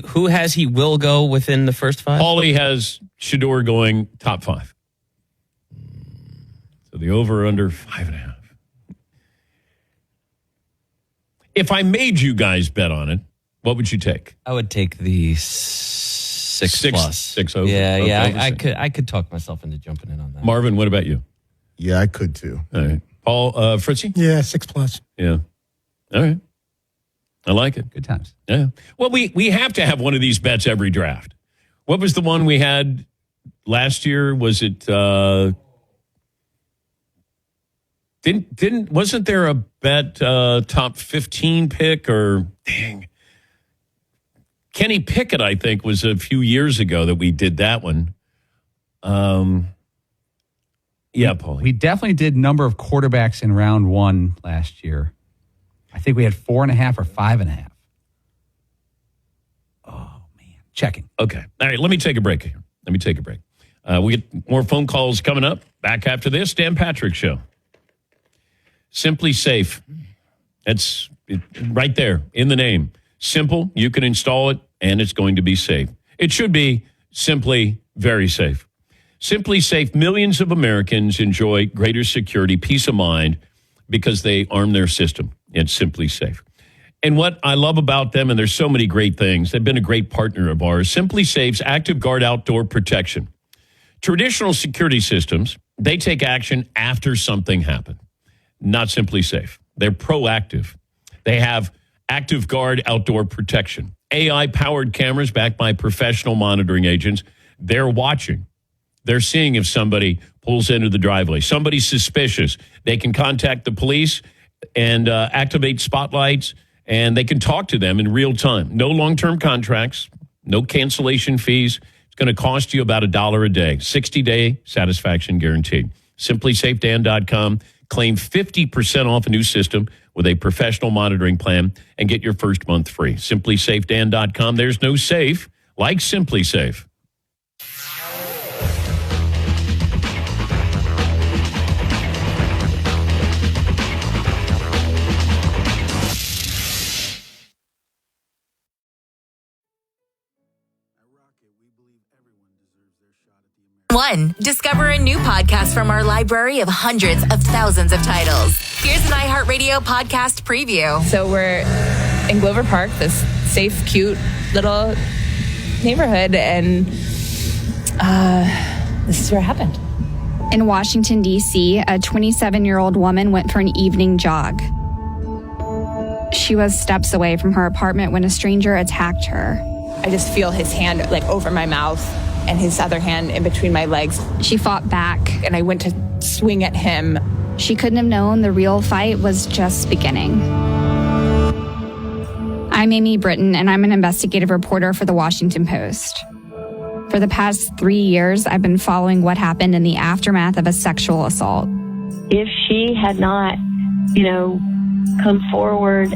who has he will go within the first 5? Paulie has Shedeur going top 5. So the over-under 5.5. If I made you guys bet on it, what would you take? I would take the 6 plus. 6 over. Yeah. I could talk myself into jumping in on that. Marvin, what about you? Yeah, I could too. All right. Paul, Fritzy? Yeah, 6 plus. Yeah. All right. I like it. Good times. Yeah. Well, we have to have one of these bets every draft. What was the one we had last year? Was it wasn't there a bet top 15 pick or dang? Kenny Pickett, I think, was a few years ago that we did that one. Yeah, Paulie. We definitely did number of quarterbacks in round 1 last year. I think we had 4.5 or 5.5. Oh, man. Checking. Okay. All right. Let me take a break here. We get more phone calls coming up. Back after this, Dan Patrick Show. Simply Safe. That's right there in the name. Simple. You can install it, and it's going to be safe. It should be simply very safe. Simply Safe, millions of Americans enjoy greater security, peace of mind, because they arm their system. It's Simply Safe. And what I love about them, and there's so many great things, they've been a great partner of ours, Simply Safe's Active Guard Outdoor Protection. Traditional security systems, they take action after something happened. Not Simply Safe. They're proactive. They have Active Guard Outdoor Protection. AI-powered cameras backed by professional monitoring agents. They're watching. They're seeing if somebody pulls into the driveway. Somebody's suspicious. They can contact the police and activate spotlights, and they can talk to them in real time. No long-term contracts, no cancellation fees. It's going to cost you about $1 a day. 60-day satisfaction guaranteed. SimplySafeDan.com. Claim 50% off a new system with a professional monitoring plan and get your first month free. SimpliSafeDan.com. There's no safe like Simply Safe. One, discover a new podcast from our library of hundreds of thousands of titles. Here's an iHeartRadio podcast preview. So we're in Glover Park, this safe, cute little neighborhood, and this is where it happened. In Washington, D.C., a 27-year-old woman went for an evening jog. She was steps away from her apartment when a stranger attacked her. I just feel his hand like over my mouth and his other hand in between my legs. She fought back, and I went to swing at him. She couldn't have known the real fight was just beginning. I'm Amy Britton, and I'm an investigative reporter for The Washington Post. For the past 3 years, I've been following what happened in the aftermath of a sexual assault. If she had not, come forward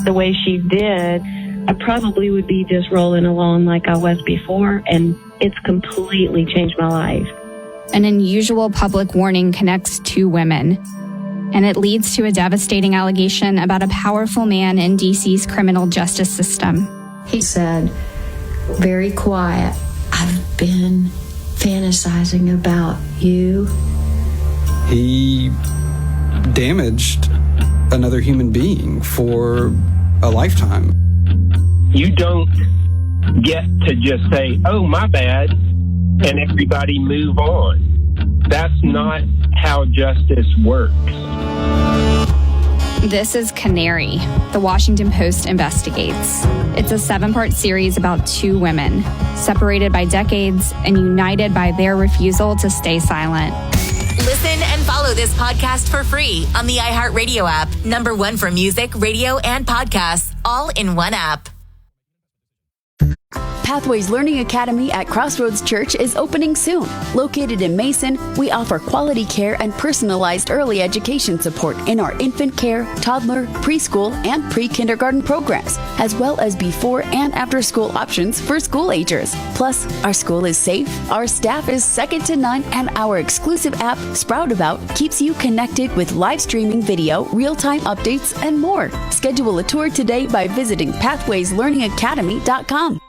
the way she did, I probably would be just rolling along like I was before, and it's completely changed my life. An unusual public warning connects two women, and it leads to a devastating allegation about a powerful man in DC's criminal justice system. He said, very quiet, I've been fantasizing about you. He damaged another human being for a lifetime. You don't get to just say, oh, my bad, and everybody move on. That's not how justice works. This is Canary, The Washington Post Investigates. It's a 7-part series about two women, separated by decades and united by their refusal to stay silent. Listen and follow this podcast for free on the iHeartRadio app. #1 for music, radio, and podcasts, all in one app. Pathways Learning Academy at Crossroads Church is opening soon. Located in Mason, we offer quality care and personalized early education support in our infant care, toddler, preschool, and pre-kindergarten programs, as well as before and after school options for school agers. Plus, our school is safe, our staff is second to none, and our exclusive app, Sproutabout, keeps you connected with live streaming video, real-time updates, and more. Schedule a tour today by visiting pathwayslearningacademy.com.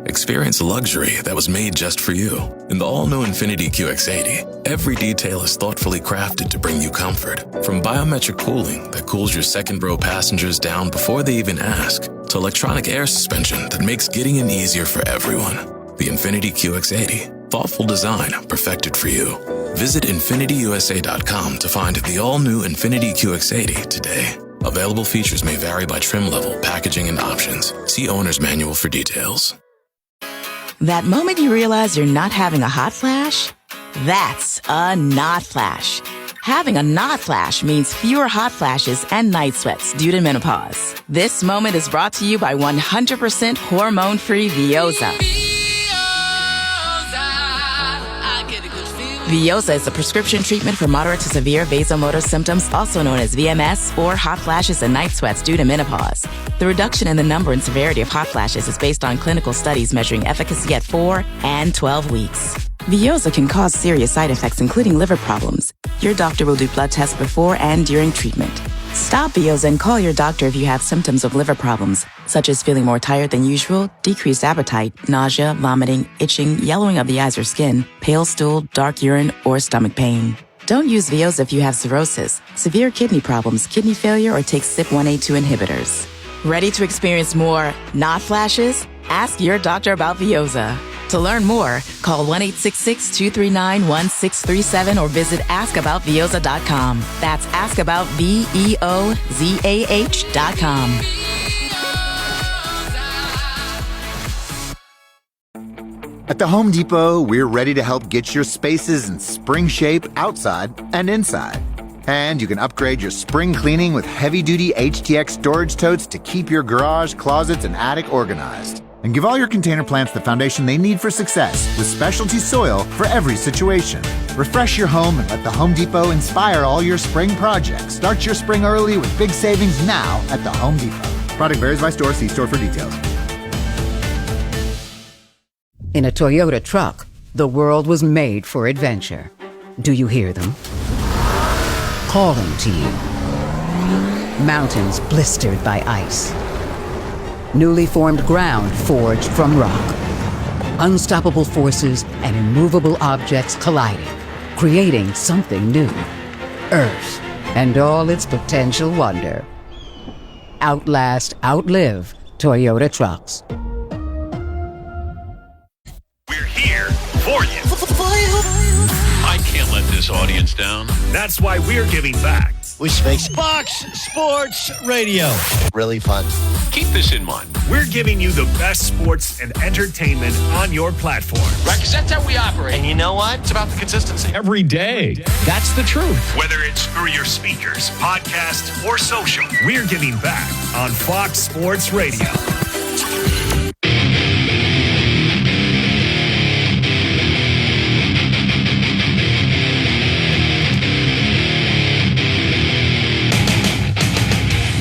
Experience luxury that was made just for you. In the all-new Infiniti QX80, every detail is thoughtfully crafted to bring you comfort. From biometric cooling that cools your second-row passengers down before they even ask, to electronic air suspension that makes getting in easier for everyone. The Infiniti QX80. Thoughtful design perfected for you. Visit InfinityUSA.com to find the all-new Infiniti QX80 today. Available features may vary by trim level, packaging, and options. See owner's manual for details. That moment you realize you're not having a hot flash? That's a not flash. Having a not flash means fewer hot flashes and night sweats due to menopause. This moment is brought to you by 100% hormone-free Vioza. Vioza is a prescription treatment for moderate to severe vasomotor symptoms, also known as VMS, or hot flashes and night sweats due to menopause. The reduction in the number and severity of hot flashes is based on clinical studies measuring efficacy at 4 and 12 weeks. Vioza can cause serious side effects, including liver problems. Your doctor will do blood tests before and during treatment. Stop Vioza and call your doctor if you have symptoms of liver problems, such as feeling more tired than usual, decreased appetite, nausea, vomiting, itching, yellowing of the eyes or skin, pale stool, dark urine, or stomach pain. Don't use Vioza if you have cirrhosis, severe kidney problems, kidney failure, or take CYP1A2 inhibitors. Ready to experience more not flashes? Ask your doctor about Vioza. To learn more, call 1-866-239-1637 or visit askaboutvioza.com. That's askaboutvioza.com. At the Home Depot, we're ready to help get your spaces in spring shape outside and inside. And you can upgrade your spring cleaning with heavy-duty HTX storage totes to keep your garage, closets, and attic organized. And give all your container plants the foundation they need for success with specialty soil for every situation. Refresh your home and let the Home Depot inspire all your spring projects. Start your spring early with big savings now at the Home Depot. Product varies by store. See store for details. In a Toyota truck, the world was made for adventure. Do you hear them? Calling to you. Mountains blistered by ice. Newly formed ground forged from rock. Unstoppable forces and immovable objects colliding, creating something new. Earth and all its potential wonder. Outlast, outlive Toyota trucks. We're here for you. I can't let this audience down. That's why we're giving back. Which makes Fox Sports Radio really fun. Keep this in mind. We're giving you the best sports and entertainment on your platform. Right, because that's how we operate. And you know what? It's about the consistency. Every day. That's the truth. Whether it's through your speakers, podcast, or social, we're giving back on Fox Sports Radio.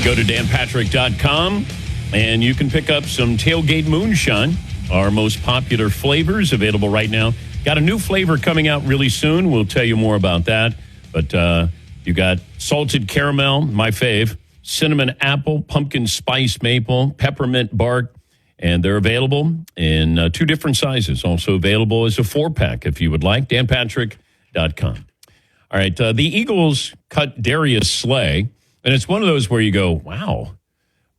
Go to danpatrick.com and you can pick up some Tailgate Moonshine, our most popular flavors available right now. Got a new flavor coming out really soon. We'll tell you more about that. But you got salted caramel, my fave, cinnamon apple, pumpkin spice maple, peppermint bark, and they're available in 2 different sizes. Also available as a 4-pack if you would like. danpatrick.com. All right, the Eagles cut Darius Slay. And it's one of those where you go, wow.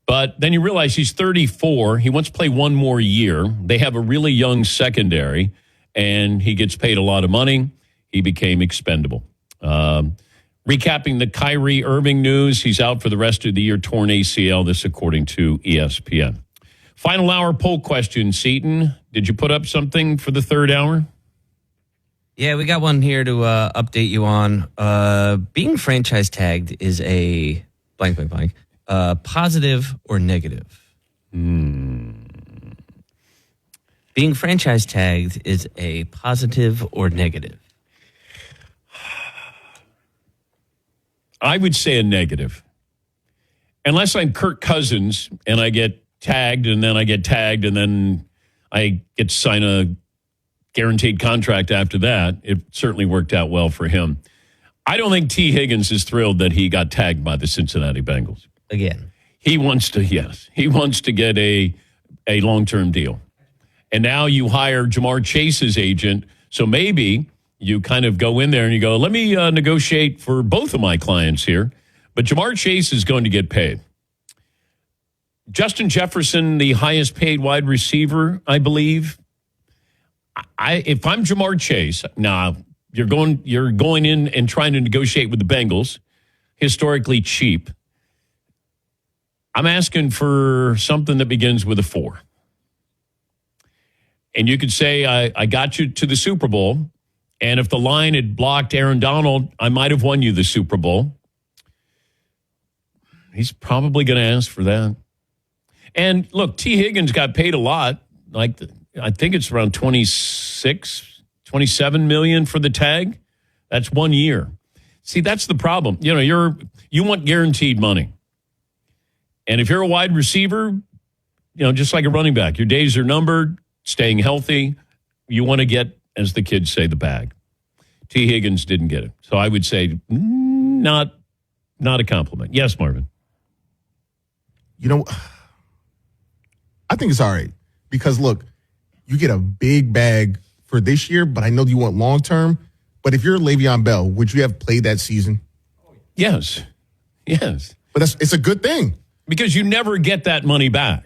But then you realize he's 34. He wants to play one more year. They have a really young secondary, and he gets paid a lot of money. He became expendable. Recapping the Kyrie Irving news, he's out for the rest of the year, torn ACL, this according to ESPN. Final hour poll question, Seton. Did you put up something for the third hour? Yeah, we got one here to update you on. Being franchise tagged is a blank, positive or negative? Being franchise tagged is a positive or negative? I would say a negative. Unless I'm Kirk Cousins and I get tagged and then I get tagged and then I get to sign a guaranteed contract after that. It certainly worked out well for him. I don't think T. Higgins is thrilled that he got tagged by the Cincinnati Bengals. Again. He wants to get a long-term deal. And now you hire Jamar Chase's agent, so maybe you kind of go in there and you go, let me negotiate for both of my clients here. But Jamar Chase is going to get paid. Justin Jefferson, the highest paid wide receiver, I believe. If I'm Jamar Chase, you're going in and trying to negotiate with the Bengals, historically cheap. I'm asking for something that begins with a 4. And you could say, I got you to the Super Bowl, and if the line had blocked Aaron Donald, I might have won you the Super Bowl. He's probably going to ask for that. And look, T. Higgins got paid a lot, I think it's around 27 million for the tag. That's 1 year. See, that's the problem. You want guaranteed money. And if you're a wide receiver, just like a running back, your days are numbered, staying healthy. You want to get, as the kids say, the bag. T. Higgins didn't get it. So I would say not a compliment. Yes, Marvin. I think it's all right because, look, you get a big bag for this year, but I know you want long-term. But if you're Le'Veon Bell, would you have played that season? Yes. But it's a good thing. Because you never get that money back.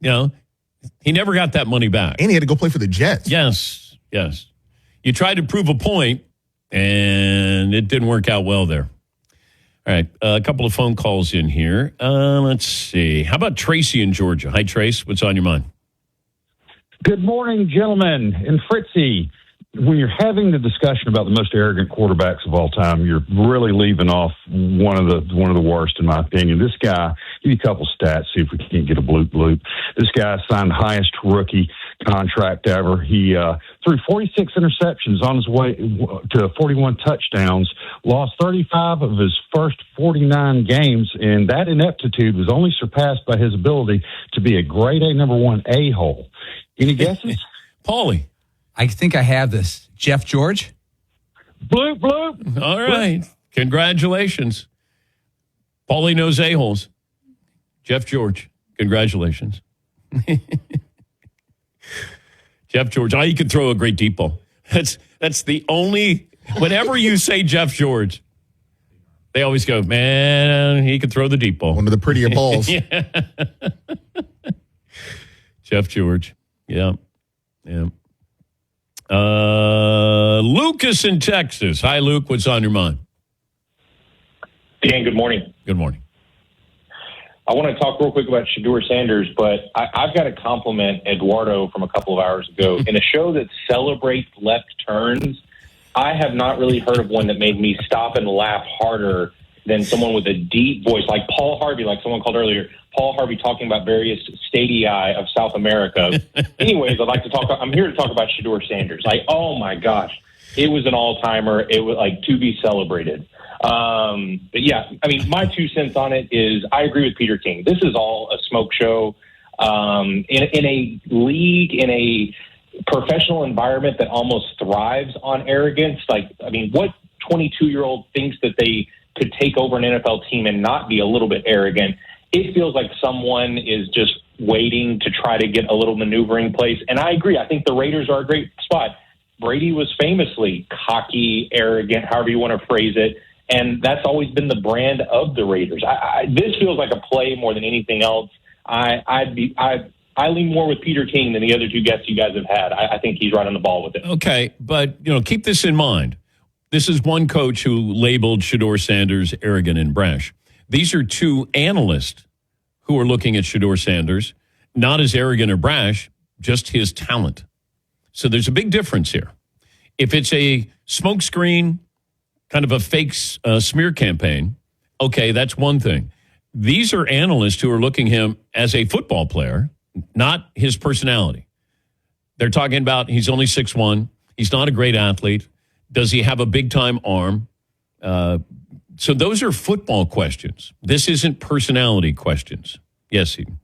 He never got that money back. And he had to go play for the Jets. Yes. You tried to prove a point, and it didn't work out well there. All right, a couple of phone calls in here. Let's see. How about Tracy in Georgia? Hi, Trace. What's on your mind? Good morning, gentlemen. And Fritzy, when you're having the discussion about the most arrogant quarterbacks of all time, you're really leaving off one of the worst, in my opinion. This guy, give you a couple stats, see if we can't get a bloop. This guy signed the highest rookie contract ever. He threw 46 interceptions on his way to 41 touchdowns, lost 35 of his first 49 games, and that ineptitude was only surpassed by his ability to be a grade A number one a-hole. Any guesses? Paulie. I think I have this. Jeff George? Bloop, bloop. All right. Congratulations. Paulie knows a-holes. Jeff George. Congratulations. Jeff George. He could throw a great deep ball. That's the only, whenever you say Jeff George, they always go, man, he could throw the deep ball. One of the prettier balls. Yeah. Jeff George. Yeah. Yeah. Lucas in Texas. Hi, Luke. What's on your mind? Dan, good morning. Good morning. I want to talk real quick about Shedeur Sanders, but I've got to compliment Eduardo from a couple of hours ago. In a show that celebrates left turns, I have not really heard of one that made me stop and laugh harder than someone with a deep voice, like Paul Harvey, like someone called earlier, Paul Harvey talking about various stadia of South America. Anyways, I'm here to talk about Shedeur Sanders. Like, oh my gosh, it was an all-timer. It was like to be celebrated. But yeah, I mean, my 2 cents on it is I agree with Peter King. This is all a smoke show. In a league, in a professional environment that almost thrives on arrogance. Like, I mean, what 22-year-old thinks that they could take over an NFL team and not be a little bit arrogant? It feels like someone is just waiting to try to get a little maneuvering place. And I agree. I think the Raiders are a great spot. Brady was famously cocky, arrogant, however you want to phrase it. And that's always been the brand of the Raiders. This feels like a play more than anything else. I lean more with Peter King than the other 2 guests you guys have had. I think he's right on the ball with it. Okay, but keep this in mind. This is one coach who labeled Shedeur Sanders arrogant and brash. These are 2 analysts who are looking at Shedeur Sanders, not as arrogant or brash, just his talent. So there's a big difference here. If it's a smokescreen, kind of a fake smear campaign, okay, that's one thing. These are analysts who are looking at him as a football player, not his personality. They're talking about he's only 6'1", he's not a great athlete. Does he have a big-time arm? So those are football questions. This isn't personality questions. Yes, Eden.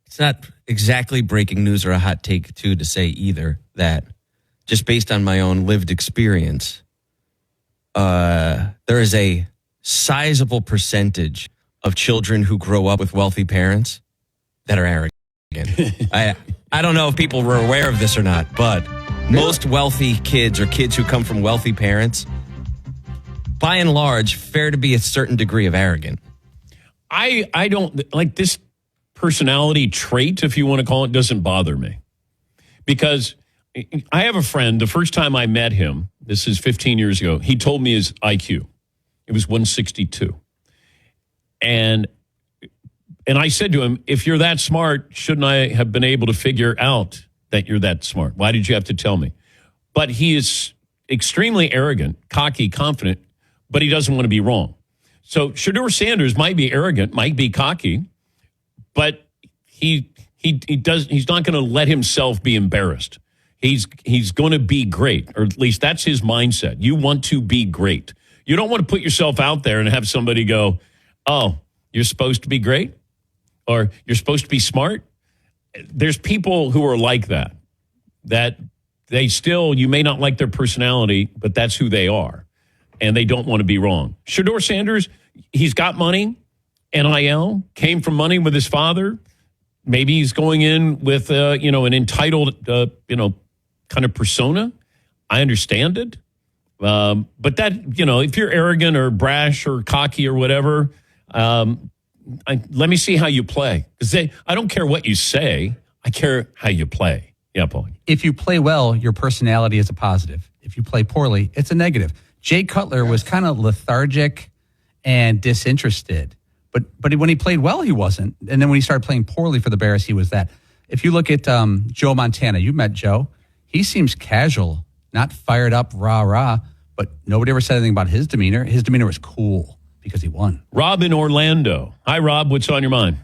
It's not exactly breaking news or a hot take, too, to say either that just based on my own lived experience, there is a sizable percentage of children who grow up with wealthy parents that are arrogant. I don't know if people were aware of this or not, but most wealthy kids or kids who come from wealthy parents, by and large, fair to be a certain degree of arrogant. I don't like this personality trait, if you want to call it, doesn't bother me. Because I have a friend, the first time I met him, this is 15 years ago, he told me his IQ. It was 162. And I said to him, if you're that smart, shouldn't I have been able to figure out that you're that smart? Why did you have to tell me? But he is extremely arrogant, cocky, confident, but he doesn't want to be wrong. So Shedeur Sanders might be arrogant, might be cocky, but he's not going to let himself be embarrassed. He's going to be great, or at least that's his mindset. You want to be great. You don't want to put yourself out there and have somebody go, oh, you're supposed to be great? Or you're supposed to be smart? There's people who are like that they still, you may not like their personality, but that's who they are. And they don't want to be wrong. Shedeur Sanders, he's got money. NIL, came from money with his father. Maybe he's going in with, an entitled, kind of persona. I understand it. But that, if you're arrogant or brash or cocky or whatever, let me see how you play. Because I don't care what you say. I care how you play. Yeah, Paul. If you play well, your personality is a positive. If you play poorly, it's a negative. Jay Cutler was kind of lethargic and disinterested. But when he played well, he wasn't. And then when he started playing poorly for the Bears, he was that. If you look at Joe Montana, you met Joe. He seems casual, not fired up, rah-rah. But nobody ever said anything about his demeanor. His demeanor was cool because he won. Rob in Orlando. Hi, Rob. What's on your mind?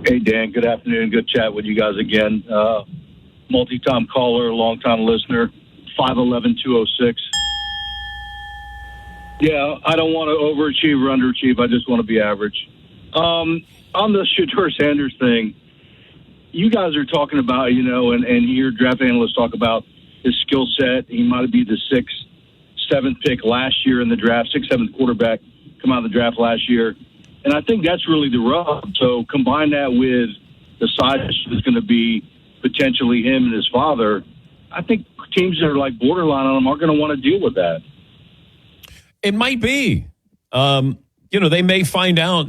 Hey, Dan. Good afternoon. Good chat with you guys again. multi-time caller, long-time listener, 5'11", 206. Yeah, I don't want to overachieve or underachieve. I just want to be average. On the Shedeur Sanders thing, you guys are talking about, and you hear draft analysts talk about his skill set. He might be the 6th, 7th pick last year in the draft, 6th, 7th quarterback come out of the draft last year. And I think that's really the rub. So combine that with the side issue that's going to be potentially him and his father. I think teams that are like borderline on him aren't going to want to deal with that. It might be. They may find out